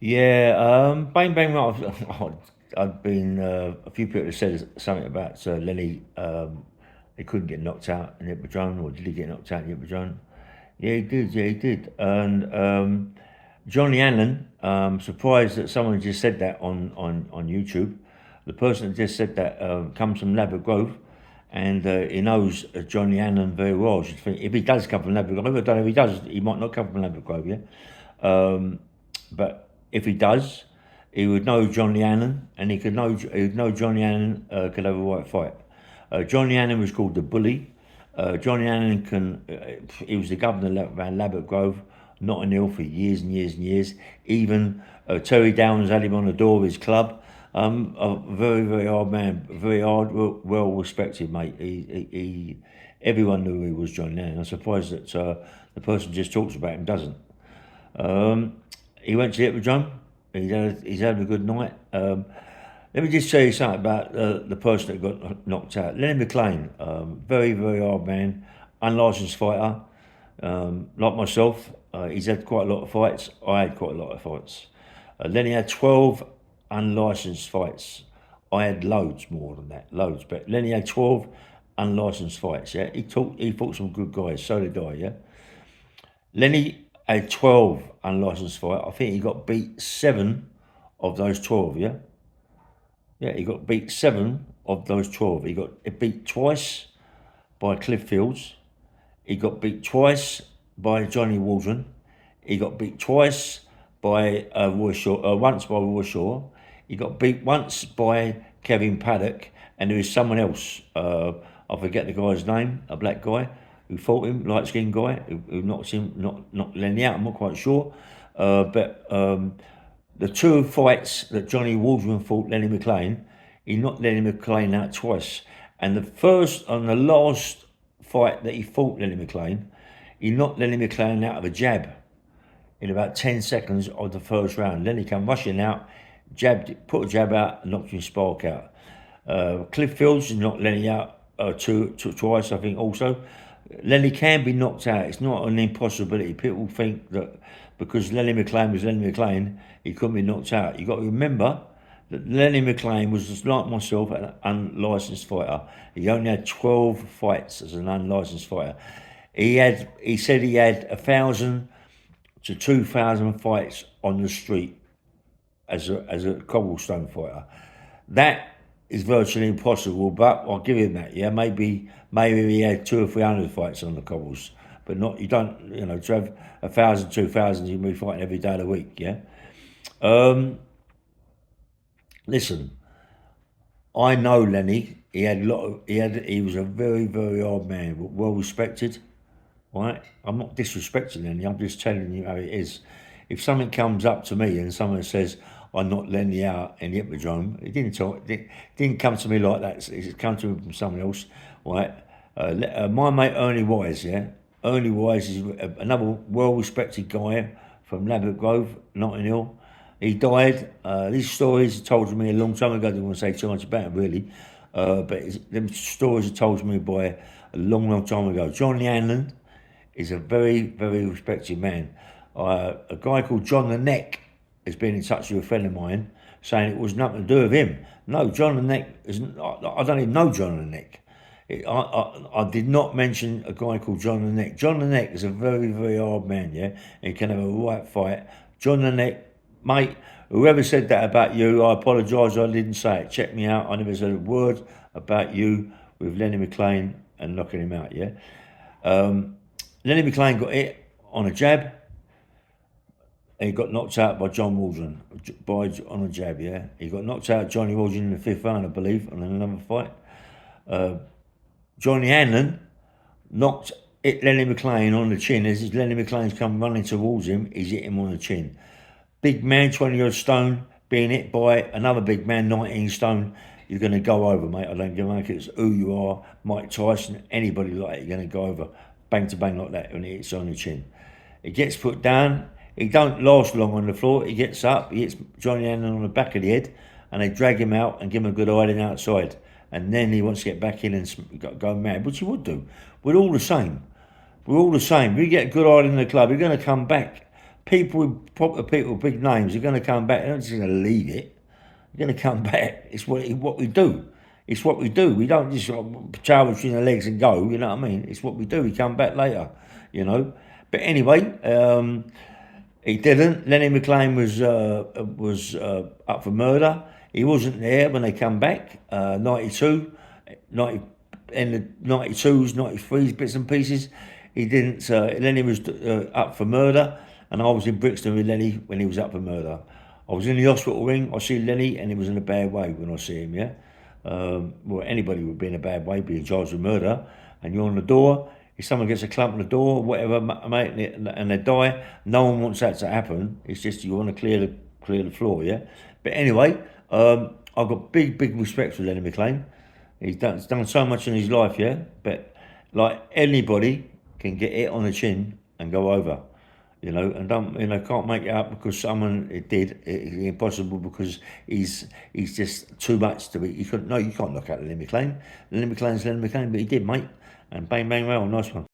Yeah, bang bang. I've been a few people have said something about Lenny. He couldn't get knocked out in the Hippodrome, or did he get knocked out in the Hippodrome? Yeah, he did. Yeah, he did. And Johnny Allen, surprised that someone just said that on YouTube. The person that just said that comes from Ladbroke Grove, and he knows Johnny Allen very well. I should think if he does come from Ladbroke Grove, I don't know if he does. He might not come from Ladbroke Grove, yeah. But if he does, he would know Johnny Allen, and he'd know Johnny Allen could have a right fight. Johnny Allen was called the Bully. Johnny Allen he was the governor around Ladbroke Grove, Notting Hill for years and years and years. Even Terry Downs had him on the door of his club. A very, very hard man, very hard, well respected, mate. Everyone knew he was Johnny Allen. I'm surprised that the person just talks about him doesn't. He went to the Hippodrome. He's had a good night. Let me just tell you something about the person that got knocked out. Lenny McLean, very, very hard man, unlicensed fighter, like myself. He's had quite a lot of fights. I had quite a lot of fights. Lenny had 12 unlicensed fights. I had loads more than that, loads. But Lenny had 12 unlicensed fights, yeah. He fought some good guys, so did I, yeah. Lenny had 12 unlicensed fights. I think he got beat 7 of those 12, yeah? Yeah, he got beat 7 of those 12. He got beat twice by Cliff Fields. He got beat twice by Johnny Waldron. He got beat twice by Roy Shaw, once by Roy Shaw. He got beat once by Kevin Paddock, and there was someone else. I forget the guy's name, a black guy who fought him, light skinned guy who knocked Lenny out. I'm not quite sure, but the two fights that Johnny Waldron fought Lenny McLean, he knocked Lenny McLean out twice. And the first and the last fight that he fought Lenny McLean, he knocked Lenny McLean out of a jab in about 10 seconds of the first round. Lenny came rushing out, put a jab out, and knocked his spark out. Cliff Fields knocked Lenny out twice, I think, also. Lenny can be knocked out. It's not an impossibility. People think that because Lenny McLean was Lenny McLean, he couldn't be knocked out. You've got to remember that Lenny McLean was just like myself, an unlicensed fighter. He only had 12 fights as an unlicensed fighter. He said he had 1,000 to 2,000 fights on the street as a cobblestone fighter. That is virtually impossible, but I'll give him that. Yeah, maybe he had 200 or 300 fights on the cobbles, but not, you don't, to have 1,000, 2,000, you be fighting every day of the week. Yeah. Listen, I know Lenny. He was a very, very hard man, but well respected. Right? I'm not disrespecting Lenny. I'm just telling you how it is. If something comes up to me and someone says I knocked Lenny out in the Hippodrome, it didn't come to me like that. It's come to me from someone else. Right? My mate Ernie Wise, yeah. Ernie Wise is another well-respected guy from Ladbroke Grove, Notting Hill. He died. These stories are told to me a long time ago. I didn't want to say too much about it, really. But them stories are told to me by a long, long time ago. Johnny Allen is a very, very respected man. A guy called John the Neck has been in touch with a friend of mine saying it was nothing to do with him. No, John the Neck isn't. I don't even know John the Neck. I did not mention a guy called John the Neck. John the Neck is a very, very hard man, yeah? And he can have a right fight. John the Neck, mate, whoever said that about you, I apologise, I didn't say it. Check me out. I never said a word about you with Lenny McLean and knocking him out, yeah? Lenny McLean got hit on a jab. He got knocked out by John Waldron on a jab, yeah? He got knocked out Johnny Waldron in the 5th round, I believe, on another fight. Johnny Allen hit Lenny McLean on the chin. As Lenny McLean's come running towards him, he's hit him on the chin. Big man, 20 odd stone, being hit by another big man, 19 stone. You're going to go over, mate. I don't give a fuck. It's who you are, Mike Tyson, anybody like that, you're going to go over. Bang to bang like that when it hits on the chin. He gets put down. He don't last long on the floor. He gets up. He hits Johnny Allen on the back of the head, and they drag him out and give him a good hiding outside. And then he wants to get back in and go mad, which he would do. We're all the same. We're all the same. We get a good hiding in the club, you're going to come back. people with proper people with big names are going to come back. They're not just going to leave it. They're going to come back. It's what we do. It's what we do. We don't just travel between the legs and go. You know what I mean? It's what we do. We come back later. You know. But anyway, he didn't. Lenny McLean was up for murder. He wasn't there when they come back. 92, 90, in the 92s, 93s, bits and pieces. He didn't. Lenny was up for murder, and I was in Brixton with Lenny when he was up for murder. I was in the hospital ring. I see Lenny, and he was in a bad way when I see him. Yeah. Well, anybody would be in a bad way, being charged with murder, and you're on the door. If someone gets a clump on the door, whatever, mate, and they die, no one wants that to happen. It's just you want to clear the floor, yeah. But anyway, I've got big respect for Lenny McLean. He's done so much in his life, yeah. But like anybody can get hit on the chin and go over, you know, and can't make it up because someone it did. It's impossible because he's just too much to be. You can't knock out Lenny McLean. Lenny McLean's Lenny McLean, but he did, mate. And bang, bang, well, nice one.